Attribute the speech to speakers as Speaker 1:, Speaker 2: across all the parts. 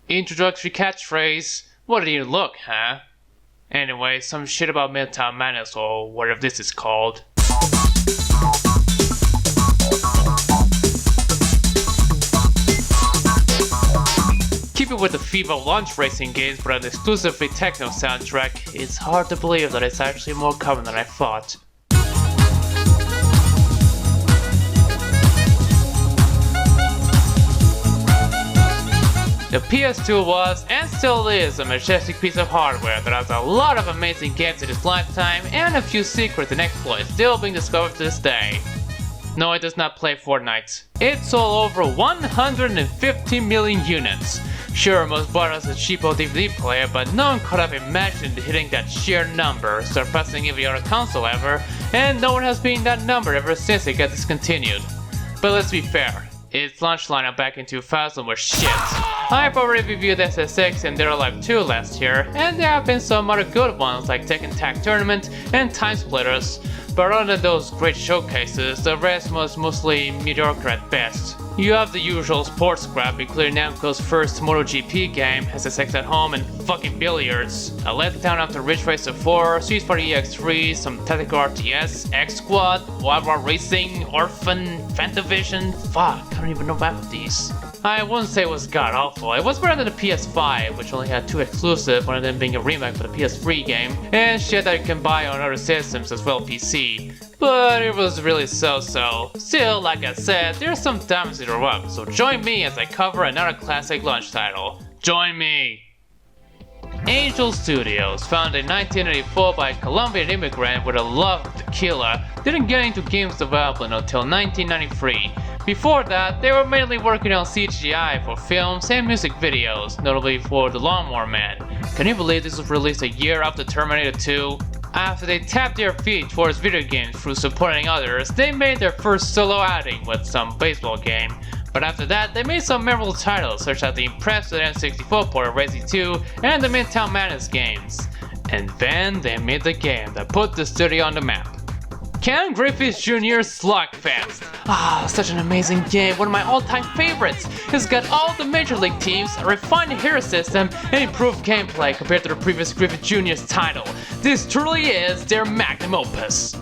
Speaker 1: Introductory catchphrase, what did you look, huh? Anyway, some shit about Midtown Madness or whatever this is called. Keeping with the FIFA launch racing games but an exclusively techno soundtrack, it's hard to believe that it's actually more common than I thought. The PS2 was, and still is, a majestic piece of hardware that has a lot of amazing games in its lifetime and a few secrets and exploits still being discovered to this day. No, it does not play Fortnite. It sold over 150 million units. Sure, most bought it as a cheapo DVD player, but no one could have imagined hitting that sheer number, surpassing every other console ever, and no one has been that number ever since it got discontinued. But let's be fair, its launch lineup back in 2000 was shit. I've already reviewed SSX and Dead or Alive 2 last year, and there have been some other good ones like Tekken Tag Tournament and Time Splitters, but other than those great showcases, the rest was mostly mediocre at best. You have the usual sports crap, including Namco's first MotoGP game, SSX at Home, and fucking billiards. A letdown after Ridge Racer 4, Fighter EX3, some Tactical RTS, X-Squad, Wild War Racing, Orphan, Fantavision, fuck, I don't even know half of these. I wouldn't say it was god-awful. It was better than the PS5, which only had 2 exclusive, one of them being a remake for the PS3 game, and shit that you can buy on other systems as well PC. But it was really so-so. Still, like I said, there's some diamonds in the rough, so join me as I cover another classic launch title. Join me! Angel Studios, founded in 1984 by a Colombian immigrant with a love of tequila, didn't get into games development until 1993. Before that, they were mainly working on CGI for films and music videos, notably for The Lawnmower Man. Can you believe this was released a year after Terminator 2? After they tapped their feet towards video games through supporting others, they made their first solo outing with some baseball game. But after that, they made some memorable titles such as the impressive N64 port of Racing 2 and the Midtown Madness games. And then they made the game that put the studio on the map. Ken Griffey Jr.'s Slugfest. Such an amazing game, one of my all-time favorites. It's got all the major league teams, a refined hero system, and improved gameplay compared to the previous Griffey Jr.'s title. This truly is their magnum opus.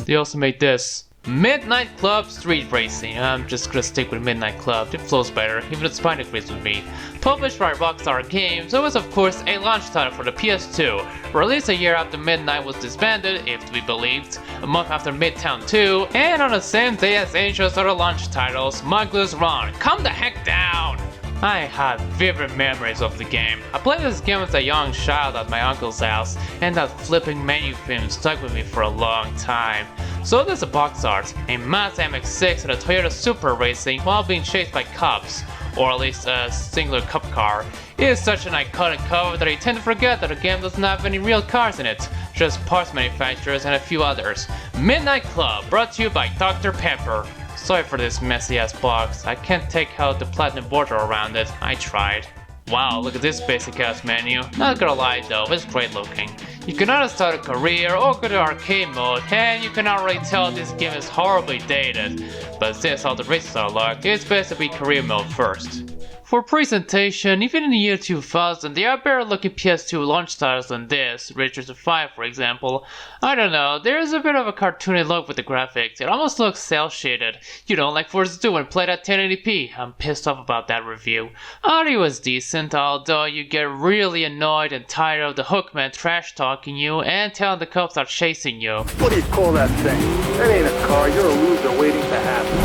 Speaker 1: They also made this. Midnight Club Street Racing. I'm just gonna stick with Midnight Club, it flows better, even if Spyro agrees with me. Published by Rockstar Games, it was of course a launch title for the PS2, released a year after Midnight was disbanded, if to be believed, a month after Midtown 2, and on the same day as Angel's other launch title, Smuggler's Run. Calm the heck down! I had vivid memories of the game. I played this game as a young child at my uncle's house, and that flipping menu film stuck with me for a long time. So there's a box art, a Mazda MX-6 and a Toyota Supra racing while being chased by cops, or at least a singular cop car. It is such an iconic cover that I tend to forget that the game doesn't have any real cars in it, just parts manufacturers and a few others. Midnight Club, brought to you by Dr. Pepper. Sorry for this messy ass box, I can't take out the platinum border around it, I tried. Wow, look at this basic ass menu. Not gonna lie though, it's great looking. You can either start a career or go to arcade mode, and you can already tell this game is horribly dated. But since all the races are locked, it's best to be career mode first. For presentation, even in the year 2000, there are better looking PS2 launch titles than this, Ridge Racer 5 for example. I don't know, there is a bit of a cartoony look with the graphics, it almost looks cel shaded. You don't like Forza 2 when played at 1080p, I'm pissed off about that review. Audio is decent, although you get really annoyed and tired of the hookman trash talking you and telling the cops are chasing you.
Speaker 2: What do you call that thing? That ain't a car, you're a loser waiting to happen.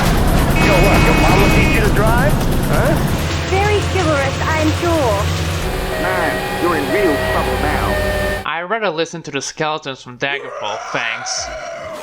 Speaker 2: You know what, your mama teach you to drive? Huh?
Speaker 3: Very chivalrous, I'm sure.
Speaker 2: Man, you're in real trouble now.
Speaker 1: I'd rather listen to the skeletons from Daggerfall, thanks.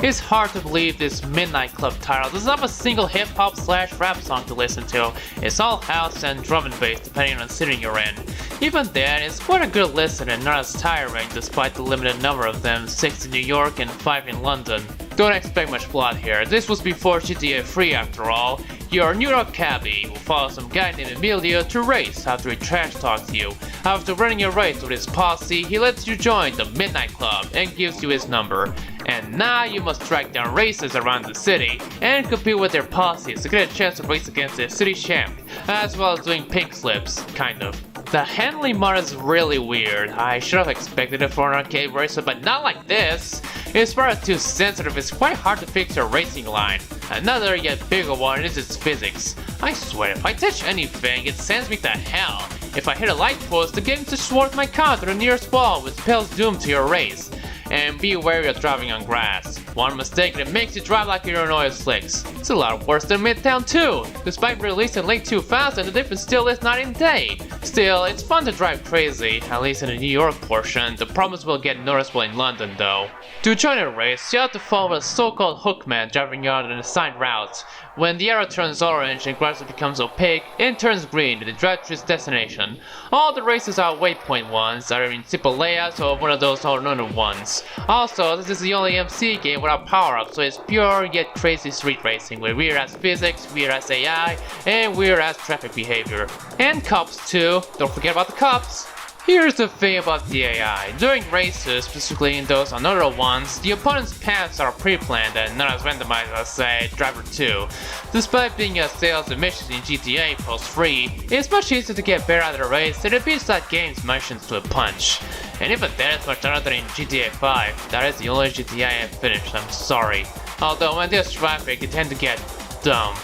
Speaker 1: It's hard to believe this Midnight Club title doesn't have a single hip-hop/rap song to listen to. It's all house and drum and bass depending on the city you're in. Even then, it's quite a good listen and not as tiring despite the limited number of them, 6 in New York and 5 in London. Don't expect much plot here, this was before GTA 3 after all. You're a New York cabbie who follows some guy named Emilio to race after he trash talks you. After running a race with his posse, he lets you join the Midnight Club and gives you his number. And now you must track down racers around the city and compete with their posses to get a chance to race against the city champ, as well as doing pink slips, kind of. The handling mod is really weird. I should have expected it for an arcade racer, but not like this. It's far too sensitive, it's quite hard to fix your racing line. Another yet bigger one is its physics. I swear, if I touch anything, it sends me to hell. If I hit a light post, the game just swarms my car to the nearest wall, which spells doom to your race. And be wary of driving on grass. One mistake and it makes you drive like you're in oil slicks. It's a lot worse than Midtown 2. Despite released in late 2000, the difference still is night and day. Still, it's fun to drive crazy, at least in the New York portion. The problems will get noticeable in London though. To join a race, you have to follow a so-called hookman driving you on an assigned route. When the arrow turns orange and grass becomes opaque, it turns green and it drives to its destination. All the races are waypoint ones, either in simple layouts or one of those all-runner ones. Also, this is the only MC game without power-ups, so it's pure yet crazy street racing with weird-ass physics, weird-ass AI, and weird-ass traffic behavior. And cops too, don't forget about the cops! Here's the thing about the AI. During races, specifically in those on other ones, the opponent's paths are pre-planned and not as randomized as, say, Driver 2. Despite being a sales and missions in GTA post-free, it's much easier to get better at a race and it beats that game's missions to a punch. And even that is much harder than in GTA 5, that is the only GTA I have finished, I'm sorry. Although when there's traffic, it tends to get dumb.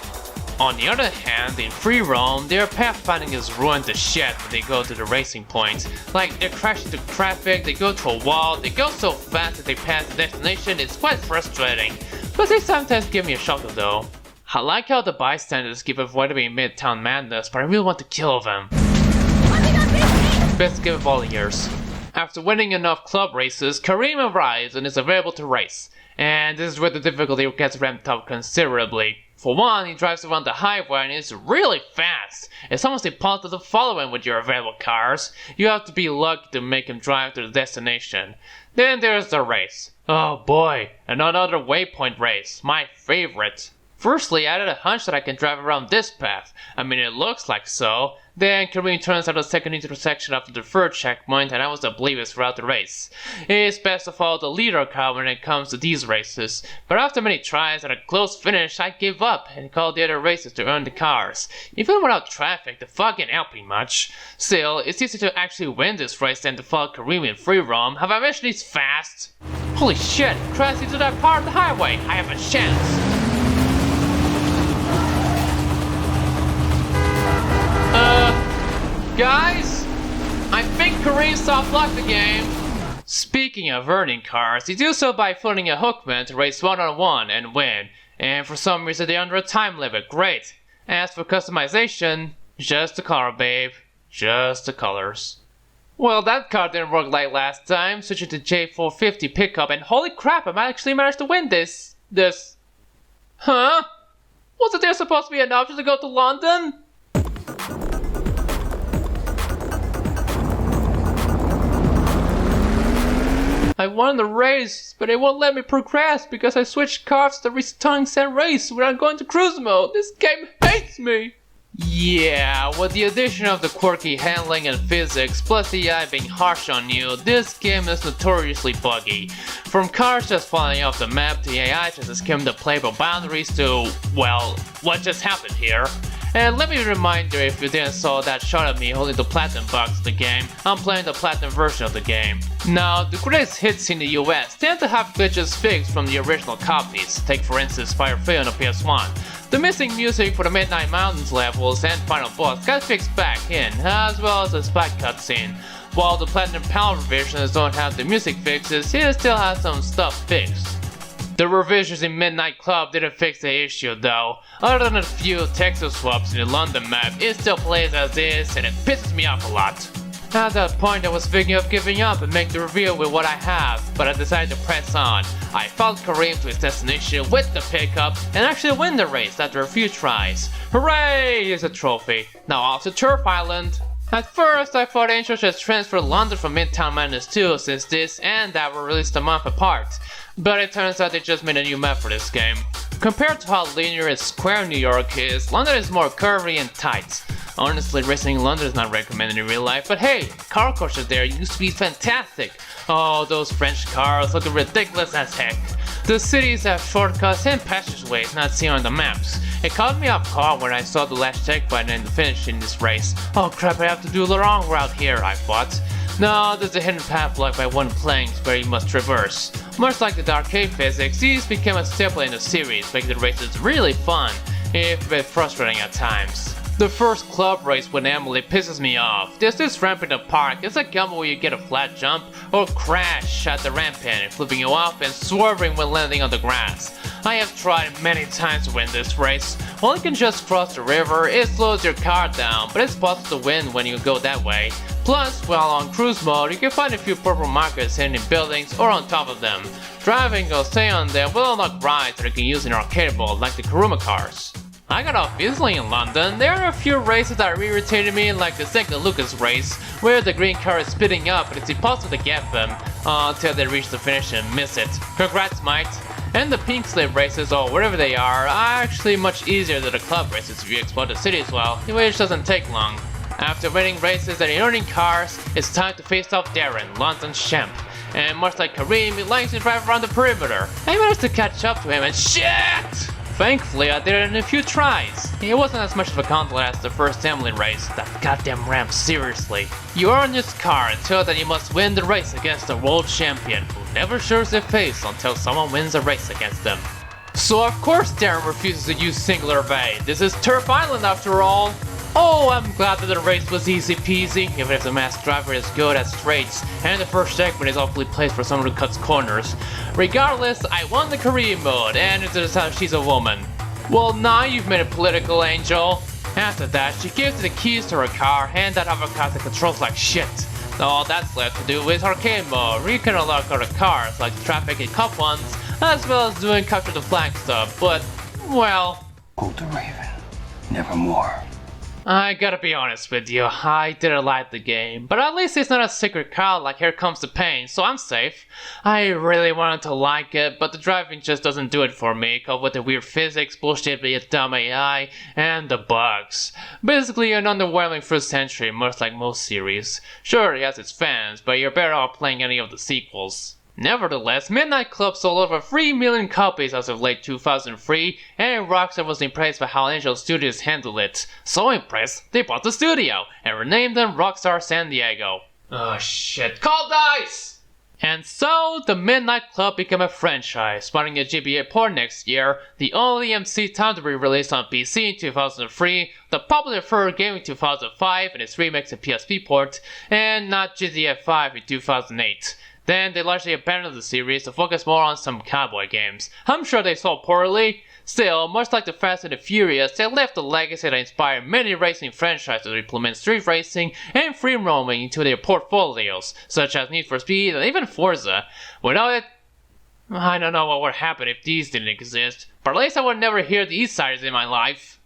Speaker 1: On the other hand, in free roam, their pathfinding is ruined to shit when they go to the racing points. Like, they crash into traffic, they go to a wall, they go so fast that they pass the destination, it's quite frustrating. But they sometimes give me a shock though. I like how the bystanders keep avoiding Midtown Madness, but I really want to kill them. Best game of all years. After winning enough club races, Kareem arrives and is available to race. And this is where the difficulty gets ramped up considerably. For one, he drives around the highway and is really fast. It's almost impossible to follow him with your available cars. You have to be lucky to make him drive to the destination. Then there's the race. Oh boy, another waypoint race, my favorite. Firstly, I had a hunch that I can drive around this path. I mean, it looks like so. Then Kareem turns out the second intersection after the third checkpoint and I was oblivious throughout the race. It's best to follow the leader car when it comes to these races, but after many tries and a close finish, I gave up and called the other races to earn the cars. Even without traffic, the fog ain't helping much. Still, it's easier to actually win this race than to follow Kareem in free roam. Have I mentioned he's fast? Holy shit, crash into that part of the highway, I have a chance. Guys? I think Kareem soft-locked the game. Speaking of earning cars, you do so by putting a hookman to race one-on-one and win. And for some reason they're under a time limit, great. As for customization, just the color babe, just the colors. Well, that car didn't work like last time, switching to J450 pickup and holy crap, I actually managed to win this. Huh? Wasn't there supposed to be an option to go to London? I won the race, but it won't let me progress because I switched cars to the tongue set race without going to cruise mode. This game hates me! Yeah, with the addition of the quirky handling and physics, plus the AI being harsh on you, this game is notoriously buggy. From cars just falling off the map to AI just skim the playable boundaries to, well, what just happened here? And let me remind you, if you didn't saw that shot of me holding the platinum box of the game, I'm playing the platinum version of the game. Now, the greatest hits in the US tend to have glitches fixed from the original copies. Take for instance Spyro on the PS1. The missing music for the Midnight Mountains levels and final boss got fixed back in, as well as the spike cutscene. While the Platinum Power revisions don't have the music fixes, it still has some stuff fixed. The revisions in Midnight Club didn't fix the issue though. Other than a few texture swaps in the London map, it still plays as is and it pisses me off a lot. At that point I was thinking of giving up and make the reveal with what I have, but I decided to press on. I followed Kareem to his destination with the pickup and actually win the race after a few tries. Hooray! Here's a trophy. Now off to Turf Island. At first, I thought Angel just transferred London from Midtown Madness 2 since this and that were released a month apart. But it turns out they just made a new map for this game. Compared to how linear and square New York is, London is more curvy and tight. Honestly, racing in London is not recommended in real life, but hey, car culture there used to be fantastic. Oh, those French cars looking ridiculous as heck. The cities have shortcuts and passageways not seen on the maps. It caught me off guard when I saw the last check button and the finish in this race. Oh crap, I have to do the wrong route here, I thought. No, there's a hidden path blocked by one plank where you must traverse. Much like the arcade physics, these became a staple in the series, making the races really fun, if a bit frustrating at times. The first club race with Emily pisses me off. There's this ramp in the park. It's a gamble where you get a flat jump or crash at the ramp end, flipping you off and swerving when landing on the grass. I have tried many times to win this race. While you can just cross the river, it slows your car down, but it's possible to win when you go that way. Plus, while on cruise mode, you can find a few purple markers hidden in buildings or on top of them. Driving or staying on them will unlock rides that you can use in arcade mode like the Kuruma cars. I got off easily in London. There are a few races that irritated me, like the second Lucas race, where the green car is speeding up and it's impossible to get them until they reach the finish and miss it. Congrats, mate! And the pink slip races, or whatever they are actually much easier than the club races if you explore the city as well, which doesn't take long. After winning races and earning cars, it's time to face off Darren, London's champ. And much like Kareem, he likes to drive around the perimeter. I managed to catch up to him and shit! Thankfully, I did it in a few tries. It wasn't as much of a gauntlet as the first Emily race. That goddamn ramp, seriously. You are in this car until that you must win the race against the world champion, who never shows their face until someone wins a race against them. So of course Darren refuses to use Singular Bay. This is Turf Island after all. Oh, I'm glad that the race was easy peasy, even if the masked driver is good at straights, and the first segment is awfully placed for someone who cuts corners. Regardless, I won the career mode, and it turns out she's a woman. Well, now you've made a political angel. After that, she gives the keys to her car, and that avocado controls like shit. All that's left to do is arcade mode, where you can unlock other cars, like the traffic and cup ones, as well as doing capture the flag stuff, but, well...
Speaker 4: Hold the Raven, nevermore.
Speaker 1: I gotta be honest with you, I didn't like the game, but at least it's not a secret car like Here Comes the Pain, so I'm safe. I really wanted to like it, but the driving just doesn't do it for me, coupled with the weird physics, bullshit with dumb AI, and the bugs. Basically an underwhelming first entry, much like most series. Sure, it has its fans, but you're better off playing any of the sequels. Nevertheless, Midnight Club sold over 3 million copies as of late 2003, and Rockstar was impressed by how Angel Studios handled it. So impressed, they bought the studio, and renamed them Rockstar San Diego. Oh shit, call dice! And so, the Midnight Club became a franchise, spawning a GBA port next year, the only MC time to be released on PC in 2003, the popular third game in 2005 and its remakes and PSP port, and not GTA 5 in 2008. Then they largely abandoned the series to focus more on some cowboy games. I'm sure they sold poorly. Still, much like the Fast and the Furious, they left a legacy that inspired many racing franchises to implement street racing and free roaming into their portfolios, such as Need for Speed and even Forza. Without it, I don't know what would happen if these didn't exist, but at least I would never hear the East Siders in my life.